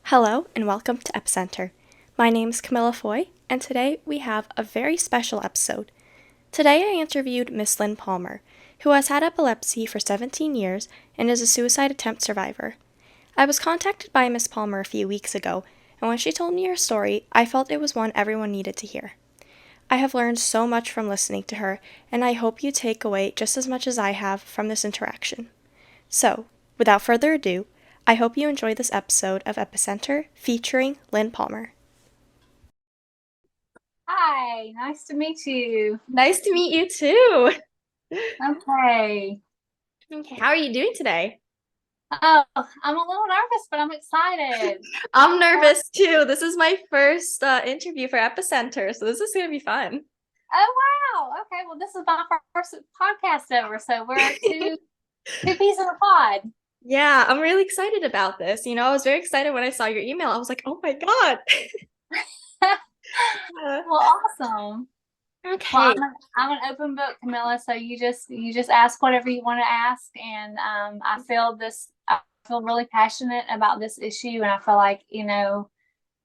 Hello and welcome to Epi-Center. My name is Camilla Foy, and today we have a very special episode. Today I interviewed Miss Lynn Palmer, who has had epilepsy for 17 years and is a suicide attempt survivor. I was contacted by Miss Palmer a few weeks ago, and when she told me her story, I felt it was one everyone needed to hear. I have learned so much from listening to her, and I hope you take away just as much as I have from this interaction. So, without further ado, I hope you enjoy this episode of Epi-Center featuring Lynn Palmer. Hi, nice to meet you. Nice to meet you too. Okay. Okay, how are you doing today? Oh, I'm a little nervous, but I'm excited. I'm nervous too. This is my first interview for Epi-Center, so this is going to be fun. Oh, wow. Okay, well, this is my first podcast ever, so we're two peas in a pod. Yeah, I'm really excited about this. I was very excited when I saw your email. I was like, oh my God. Uh, Well, awesome. Well, okay. I'm an open book, Camilla. So you just ask whatever you want to ask, and I feel really passionate about this issue, and I feel like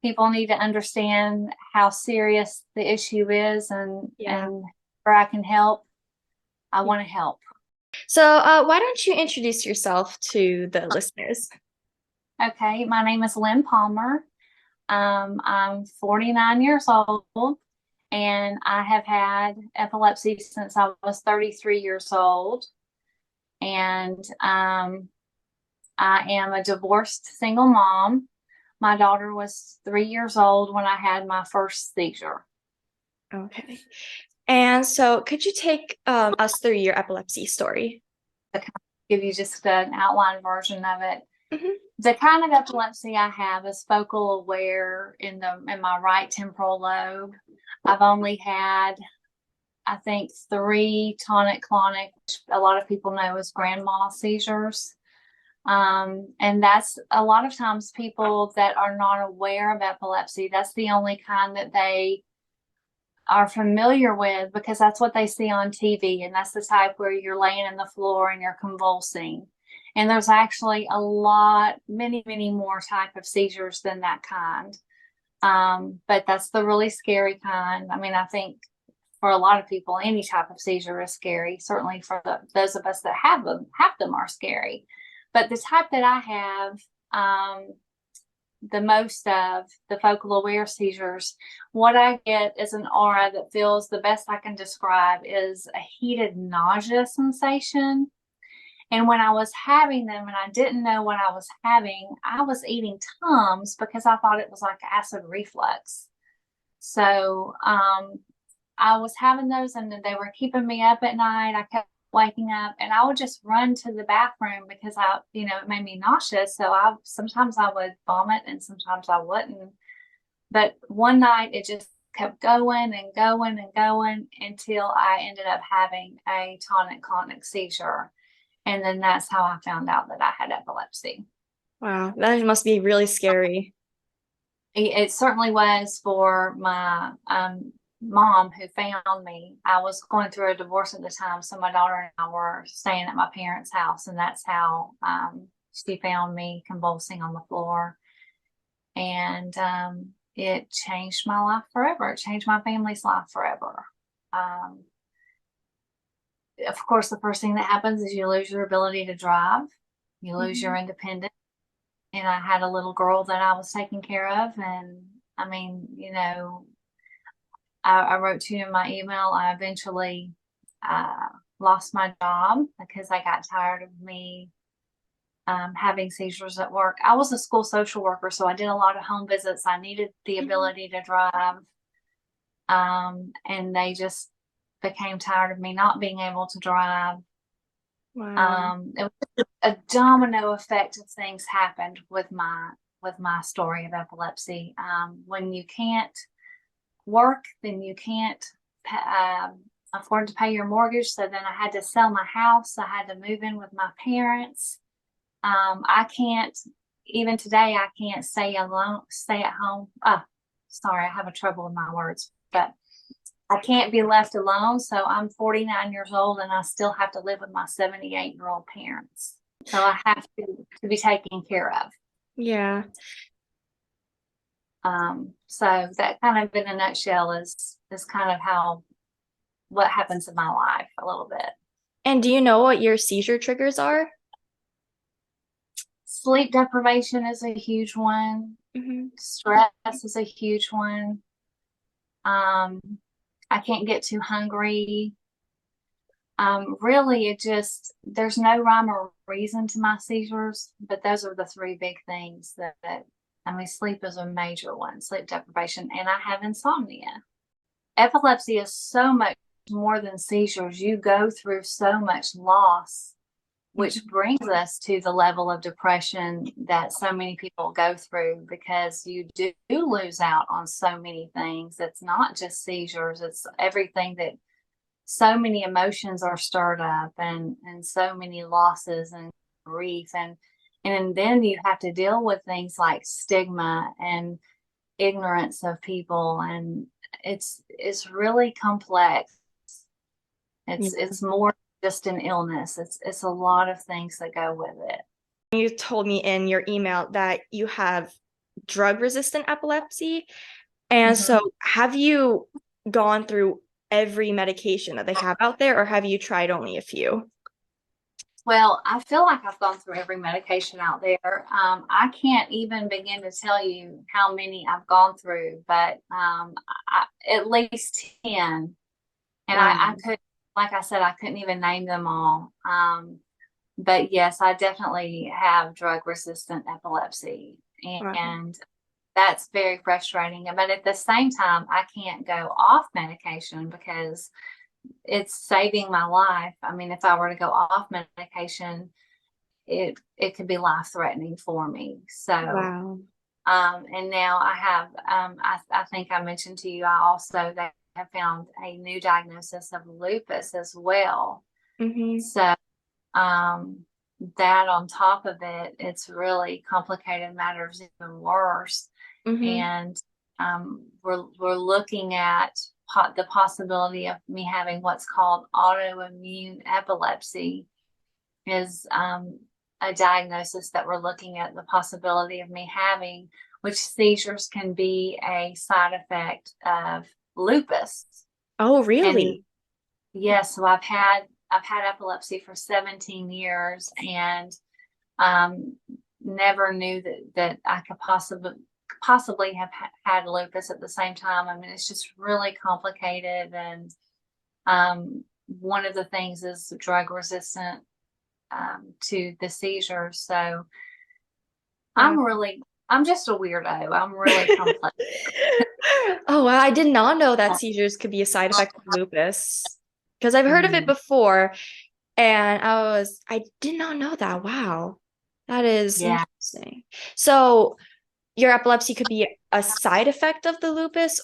people need to understand how serious the issue is, Yeah. and where I can help. I want to help. So, why don't you introduce yourself to the listeners? Okay, my name is Lynn Palmer. I'm 49 years old, and I have had epilepsy since I was 33 years old. And I am a divorced single mom. My daughter was 3 years old when I had my first seizure. Okay. And so, could you take us through your epilepsy story? To kind of give you just an outline version of it. Hmm. The kind of epilepsy I have is focal aware in my right temporal lobe. I've only had, I think, three tonic-clonic, which a lot of people know as grand mal seizures. And that's a lot of times people that are not aware of epilepsy, that's the only kind that they are familiar with because that's what they see on TV. And that's the type where you're laying in the floor and you're convulsing. And there's actually many, many more type of seizures than that kind. But that's the really scary kind. I mean, I think for a lot of people, any type of seizure is scary. Certainly for those of us that have them are scary. But the type that I have, the most of the focal aware seizures, what I get is an aura that feels, the best I can describe is a heated nausea sensation. And when I was having them and I didn't know what I was having, I was eating Tums because I thought it was like acid reflux. So I was having those and they were keeping me up at night. I kept waking up and I would just run to the bathroom because it made me nauseous. So sometimes I would vomit and sometimes I wouldn't. But one night it just kept going and going and going until I ended up having a tonic-clonic seizure. And then that's how I found out that I had epilepsy. Wow, that must be really scary. It certainly was for my mom who found me. I was going through a divorce at the time, so my daughter and I were staying at my parents' house, and that's how she found me convulsing on the floor. And it changed my life forever. It changed my family's life forever. Um, of course, the first thing that happens is you lose your ability to drive, you lose your Mhm. independence. And I had a little girl that I was taking care of. And I mean, I wrote to you in my email. I eventually uh, lost my job because I got tired of me having seizures at work. I was a school social worker, so I did a lot of home visits. I needed the Mhm. ability to drive. And they just became tired of me not being able to drive. Wow. It was a domino effect of things happened with my story of epilepsy. When you can't work, then you can't afford to pay your mortgage. So then I had to sell my house. I had to move in with my parents. I can't, even today, I can't stay alone, stay at home. Sorry, I have a trouble with my words, but I can't be left alone. So I'm 49 years old and I still have to live with my 78-year-old parents. So I have to be taken care of. Yeah. So that kind of in a nutshell is kind of how what happens in my life a little bit. And do you know what your seizure triggers are? Sleep deprivation is a huge one. Mm-hmm. Stress is a huge one. Um, I can't get too hungry. Really, there's no rhyme or reason to my seizures, but those are the three big things I mean, sleep is a major one, sleep deprivation, and I have insomnia. Epilepsy is so much more than seizures. You go through so much loss, which brings us to the level of depression that so many people go through because you do lose out on so many things. It's not just seizures, it's everything that so many emotions are stirred up and so many losses and grief and then you have to deal with things like stigma and ignorance of people, and it's really complex. Yeah. It's more just an illness. It's a lot of things that go with it. You told me in your email that you have drug-resistant epilepsy. And Mhm. so have you gone through every medication that they have out there, or have you tried only a few? Well, I feel like I've gone through every medication out there. I can't even begin to tell you how many I've gone through, but at least 10. And Wow. I could, like I said, I couldn't even name them all. But yes, I definitely have drug resistant epilepsy. Wow. And that's very frustrating. But at the same time, I can't go off medication because it's saving my life. I mean, if I were to go off medication, it could be life threatening for me. So, Wow. and now I have, I think I mentioned to you, I also they have found a new diagnosis of lupus as well. Mm-hmm. So, um, that on top of it, it's really complicated matters even worse. Mm-hmm. And we're looking at the possibility of me having what's called autoimmune epilepsy is a diagnosis that we're looking at the possibility of me having, which seizures can be a side effect of lupus. Oh, And really? yes, so I've had epilepsy for 17 years and never knew that I could possibly have had lupus at the same time. I mean, it's just really complicated, and one of the things is drug resistant to the seizures. So Wow. I'm just a weirdo. I'm really complex. Oh, wow. I did not know that seizures could be a side effect of lupus because I've heard of it Mhm. before, and I did not know that. Wow. That is Yeah, interesting. So your epilepsy could be a side effect of the lupus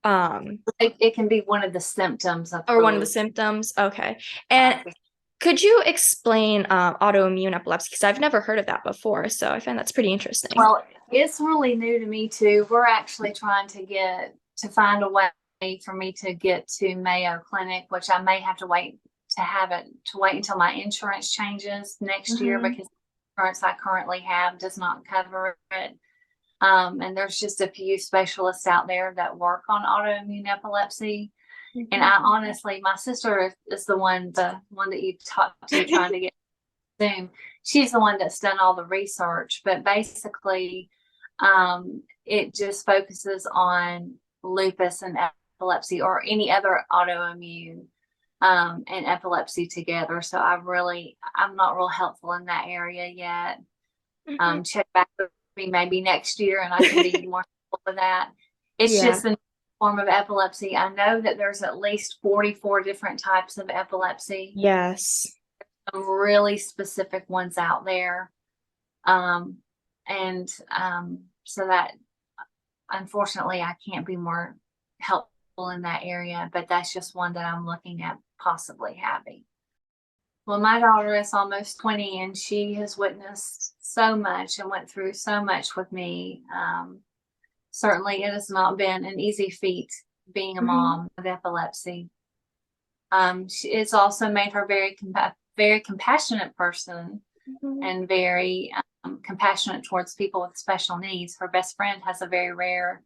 um it can be one of the symptoms of or the one of the lupus. symptoms. Okay. And could you explain autoimmune epilepsy? Because I've never heard of that before, so I find that's pretty interesting. Well, it's really new to me too. We're actually trying to find a way for me to get to Mayo Clinic, which I may have to wait until my insurance changes next year Mm-hmm. because the insurance I currently have does not cover it. And there's just a few specialists out there that work on autoimmune epilepsy. And Mm-hmm. I honestly, my sister is the one that you talked to trying to get Zoom. She's the one that's done all the research, but basically, it just focuses on lupus and epilepsy or any other autoimmune and epilepsy together. So I'm not real helpful in that area yet. Mm-hmm. Check back with me maybe next year and I can be more helpful with that. It's Yeah. just a form of epilepsy. I know that there's at least 44 different types of epilepsy, Yes. some really specific ones out there. Um, and so that unfortunately I can't be more helpful in that area, but that's just one that I'm looking at possibly having. Well, my daughter is almost 20 and she has witnessed so much and went through so much with me. Certainly, it has not been an easy feat being a Mm-hmm. mom with epilepsy. It's also made her very compassionate person Mm-hmm. and very compassionate towards people with special needs. Her best friend has a very rare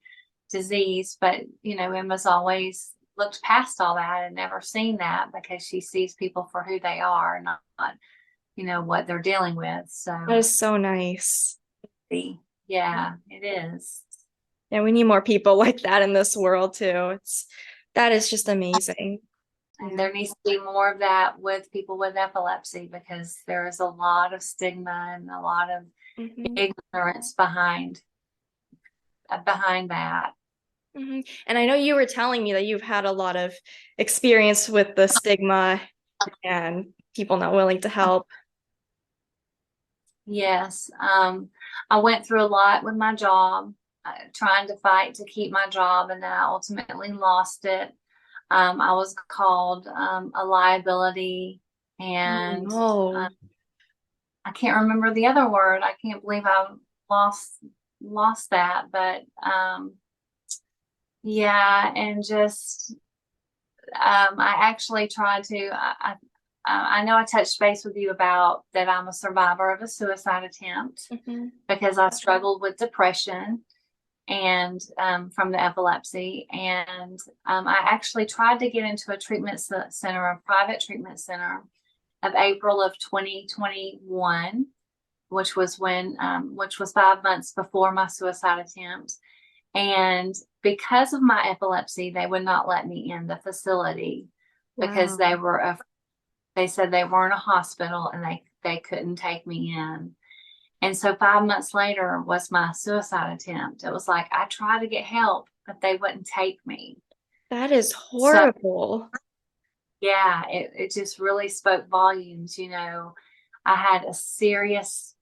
disease, but Emma's always looked past all that and never seen that because she sees people for who they are, not what they're dealing with. That So is so nice. yeah, it is. Yeah, we need more people like that in this world too. That is just amazing. And Yeah. there needs to be more of that with people with epilepsy because there is a lot of stigma and a lot of Hmm. ignorance behind that. Hmm. And I know you were telling me that you've had a lot of experience with the stigma and people not willing to help. Yes. I went through a lot with my job, trying to fight to keep my job, and then I ultimately lost it. I was called a liability, Oh and no. I can't remember the other word. I can't believe I lost that, but yeah, and just I actually tried to. I know I touched base with you about that. I'm a survivor of a suicide attempt Hmm. because I struggled with depression and from the epilepsy. And I actually tried to get into a center, a private treatment center, of April of 2021, which was 5 months before my suicide attempt. And because of my epilepsy, they would not let me in the facility because Wow. they said they weren't a hospital and they couldn't take me in. And so 5 months later was my suicide attempt. It was like I tried to get help, but they wouldn't take me. That is So horrible. yeah, it just really spoke volumes. I had a serious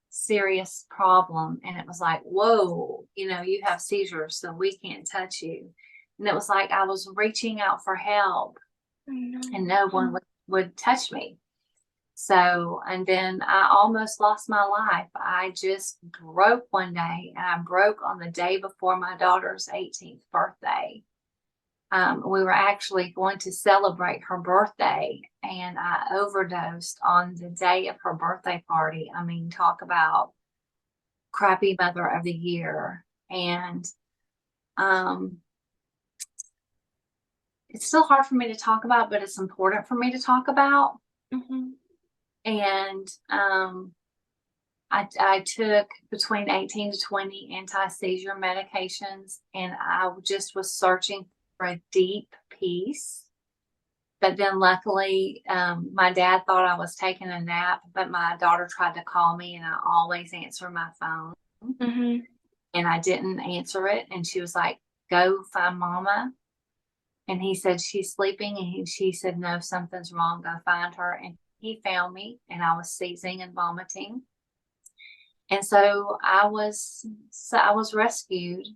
problem, and it was like, whoa, you have seizures, so we can't touch you. And it was like I was reaching out for help, Oh no. and no one would touch me. So, and then I almost lost my life. I just broke one day, and I broke on the day before my daughter's 18th birthday. We were actually going to celebrate her birthday, and I overdosed on the day of her birthday party. I mean, talk about crappy mother of the year. And um, it's still hard for me to talk about, but it's important for me to talk about. Hmm. And I took between 18 to 20 anti-seizure medications, and I just was searching for a deep peace. But then luckily, my dad thought I was taking a nap, but my daughter tried to call me, and I always answer my phone. Hmm. And I didn't answer it. And she was like, go find mama. And he said, she's sleeping. And she said, no, something's wrong. Go find her. And he found me, and I was seizing and vomiting. And so I was rescued,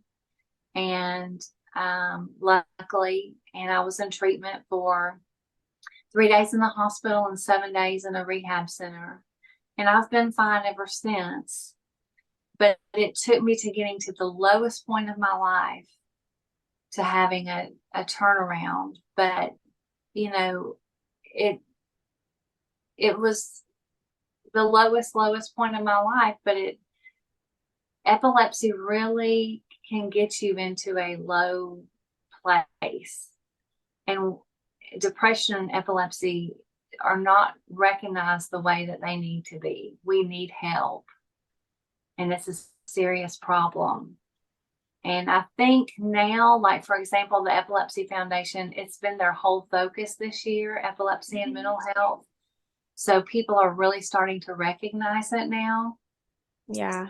and luckily, and I was in treatment for 3 days in the hospital and 7 days in a rehab center. And I've been fine ever since. But it took me to getting to the lowest point of my life to having a turnaround. But, it it was the lowest point of my life, but epilepsy really can get you into a low place. And depression and epilepsy are not recognized the way that they need to be. We need help, and it's a serious problem. And I think now, like for example, the Epilepsy Foundation, it's been their whole focus this year, epilepsy and mental health. So people are really starting to recognize it now. Yeah.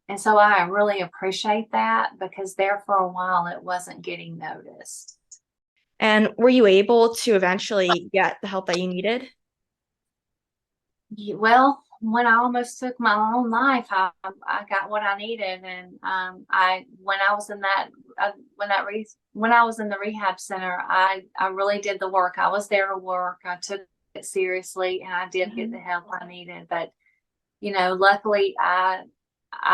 And so I really appreciate that because there for a while it wasn't getting noticed. And were you able to eventually get the help that you needed? Well, when I almost took my own life, I got what I needed, and I when I was in that when I was in the rehab center, I really did the work. I was there to work. I took it seriously, and I did get the Hmm. help I needed. But luckily, I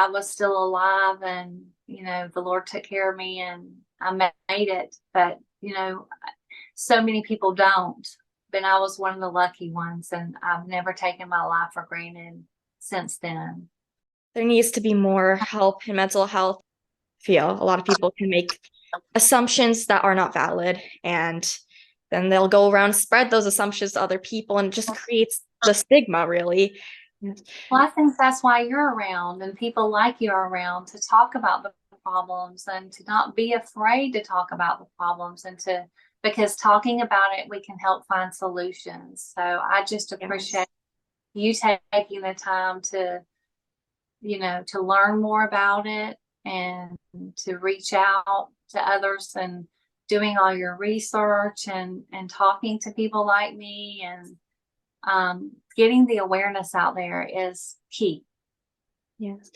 was still alive, and the Lord took care of me, and I made it. But so many people don't. But I was one of the lucky ones, and I've never taken my life for granted since then. There needs to be more help in mental health. I feel a lot of people can make assumptions that are not valid, and then they'll go around and spread those assumptions to other people, and it just creates the stigma, really. Well, I think that's why you're around and people like you are around to talk about the problems and to not be afraid to talk about the problems because talking about it, we can help find solutions. So I just Yes. appreciate you taking the time to learn more about it and to reach out to others and doing all your research and talking to people like me and getting the awareness out there is key. Yes.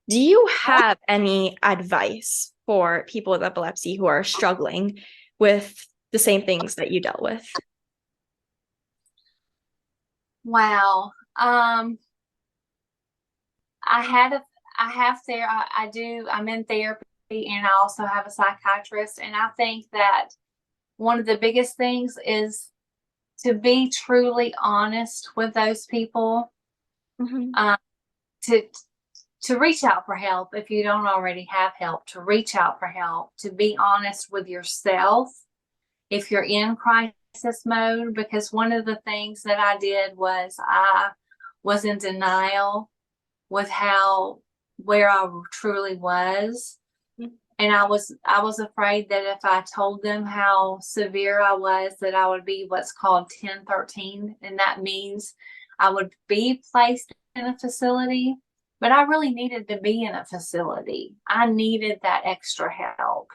Do you have any advice for people with epilepsy who are struggling with the same things that you dealt with? Wow. I had a I have there I do I'm in therapy and I also have a psychiatrist and I think that one of the biggest things is to be truly honest with those people, Mhm. um, to to reach out for help if you don't already have help, to reach out for help, to be honest with yourself if you're in crisis mode, because one of the things that I did was I was in denial with how where I truly was. And I was afraid that if I told them how severe I was, that I would be what's called 1013, and that means I would be placed in a facility, but I really needed to be in a facility. I needed that extra help.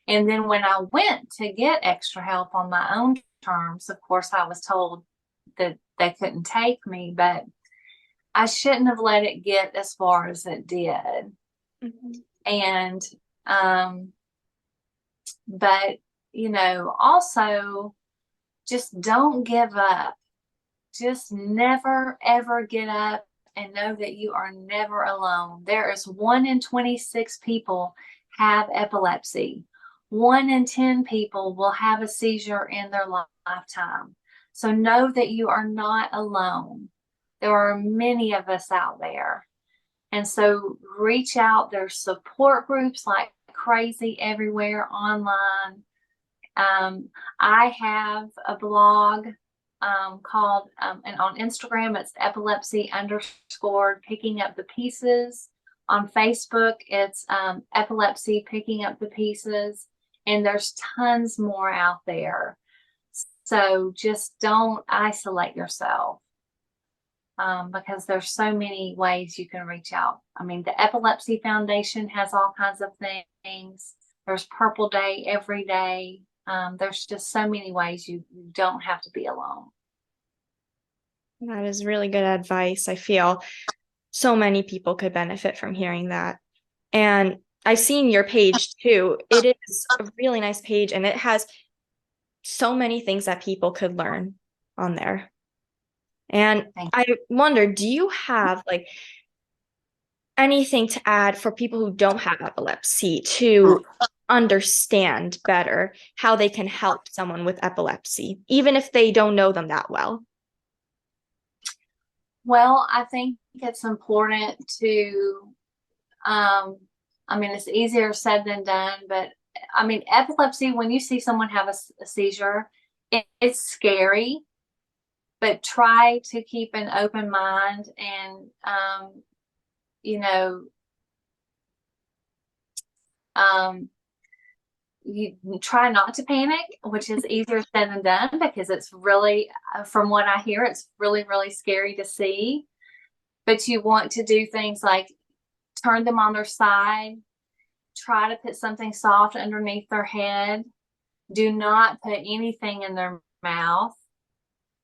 And then when I went to get extra help on my own terms, of course I was told that they couldn't take me, but I shouldn't have let it get as far as it did. Mhm. And um but also just don't give up. Just never ever get up and know that you are never alone. There is 1 in 26 people have epilepsy. 1 in 10 people will have a seizure in their lifetime. So know that you are not alone. There are many of us out there. And so reach out. There's support groups like crazy everywhere online. Um, I have a blog called, and on Instagram, it's epilepsy underscore picking up the pieces. On Facebook, it's epilepsy picking up the pieces. And there's tons more out there. So just don't isolate yourself because there's so many ways you can reach out. I mean, the Epilepsy Foundation has all kinds of things. There's Purple Day every day. There's just so many ways you don't have to be alone. That is really good advice. I feel so many people could benefit from hearing that. And I've seen your page too. It is a really nice page and it has so many things that people could learn on there. And Thank I wonder, do you have like anything to add for people who don't have epilepsy you. to understand better how they can help someone with epilepsy, even if they don't know them that well? Well, I think it's important to, um, I mean, it's easier said than done, but I mean, epilepsy, when you see someone have a seizure, it's scary, but try to keep an open mind and, you know, um, you try not to panic, which is easier said than done because it's really, from what I hear, it's really, really scary to see. But you want to do things like turn them on their side, try to put something soft underneath their head, do not put anything in their mouth.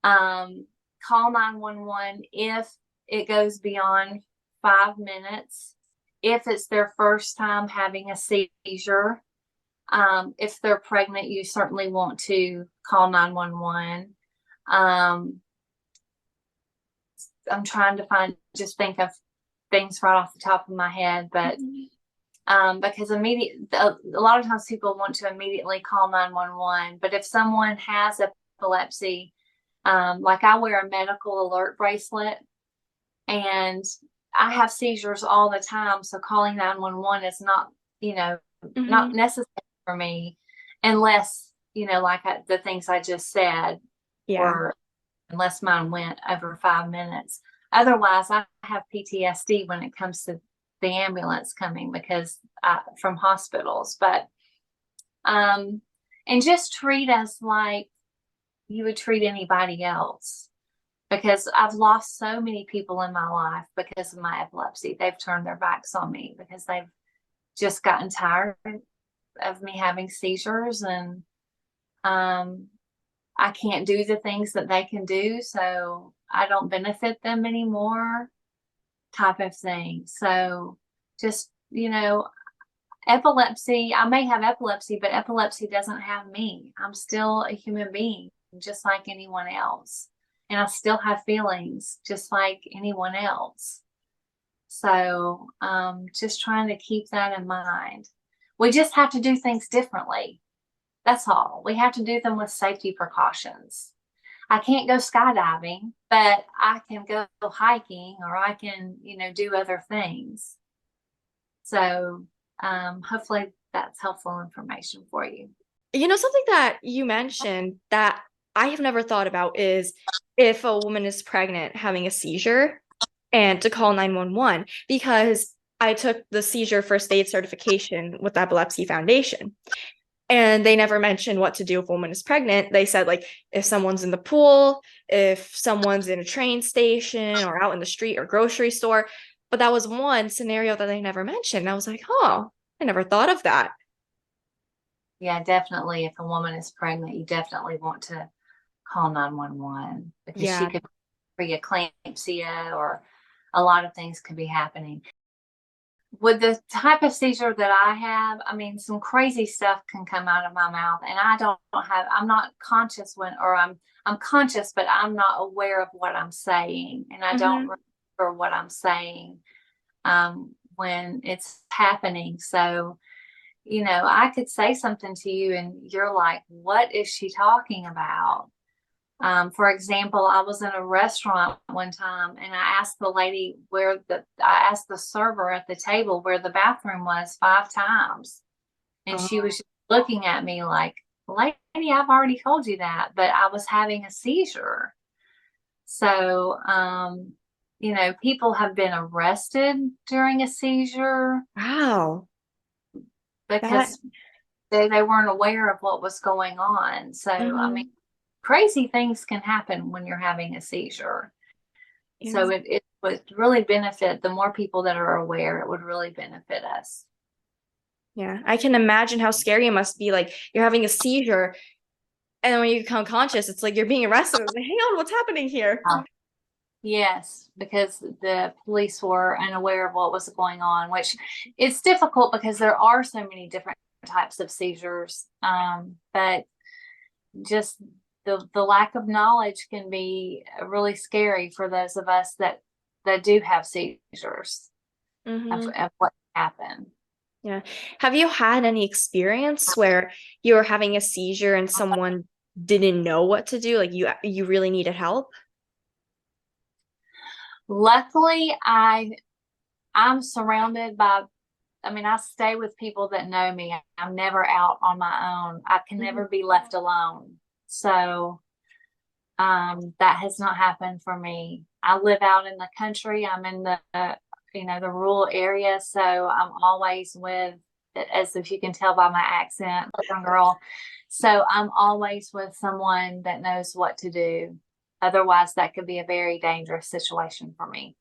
Call 911 if it goes beyond 5 minutes. If it's their first time having a seizure, if they're pregnant, you certainly want to call 911. I'm trying to just think of things right off the top of my head, but because a lot of times people want to immediately call 911. But if someone has epilepsy, like I wear a medical alert bracelet, and I have seizures all the time, so calling 911 is not, you know, not Mm-hmm. necessary for me unless, like the things I just said Yeah. were, unless mine went over 5 minutes. Otherwise, I have PTSD when it comes to the ambulance coming because from hospitals. But um, and just treat us like you would treat anybody else, because I've lost so many people in my life because of my epilepsy. They've turned their backs on me because they've just gotten tired of me having seizures, and um, I can't do the things that they can do, so I don't benefit them anymore, type of thing. So just, epilepsy, I may have epilepsy, but epilepsy doesn't have me. I'm still a human being, just like anyone else. And I still have feelings, just like anyone else. So just trying to keep that in mind. We just have to do things differently. That's all. We have to do them with safety precautions. I can't go skydiving, but I can go hiking, or I can, do other things. So hopefully that's helpful information for you. Something that you mentioned that I have never thought about is if a woman is pregnant having a seizure and to call 911, because I took the seizure first aid certification with the Epilepsy Foundation. And they never mentioned what to do if a woman is pregnant. They said, like, if someone's in the pool, if someone's in a train station or out in the street or grocery store. But that was one scenario that they never mentioned. I was like, oh, I never thought of that. Yeah, definitely. If a woman is pregnant, you definitely want to call 911 because she Yeah. could preeclampsia, or a lot of things could be happening. With the type of seizure that I have, I mean, some crazy stuff can come out of my mouth, and I'm not conscious or I'm conscious, but I'm not aware of what I'm saying, and I don't Hmm. remember what I'm saying when it's happening. So, I could say something to you and you're like, what is she talking about? For example, I was in a restaurant one time and I asked I asked the server at the table where the bathroom was 5 times. And she Oh, was just looking at me like, lady, I've already told you that, but I was having a seizure. So, people have been arrested during a seizure wow. That because they weren't aware of what was going on. So, I mean, mhm. crazy things can happen when you're having a seizure. Yeah. So it would really benefit, the more people that are aware, it would really benefit us. Yeah. I can imagine how scary it must be. Like you're having a seizure, and then when you become conscious, it's like you're being arrested. It's like, hang on, what's happening here? Yes, because the police were unaware of what was going on, which it's difficult because there are so many different types of seizures. But just the lack of knowledge can be really scary for those of us that do have seizures Hmm. of what happened. Yeah. Have you had any experience where you were having a seizure and someone didn't know what to do? Like you really needed help? Luckily, I'm surrounded by, I mean, I stay with people that know me. I'm never out on my own. I can Mhm. never be left alone. So that has not happened for me. I live out in the country. I'm in the rural area. So I'm always with, as if you can tell by my accent, southern girl. So I'm always with someone that knows what to do. Otherwise, that could be a very dangerous situation for me.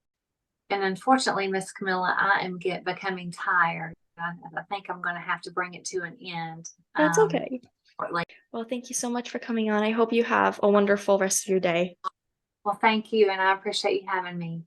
And unfortunately, Miss Camilla, I am becoming tired. I think I'm going to have to bring it to an end. That's okay. Shortly. Well, thank you so much for coming on. I hope you have a wonderful rest of your day. Well, thank you, and I appreciate you having me.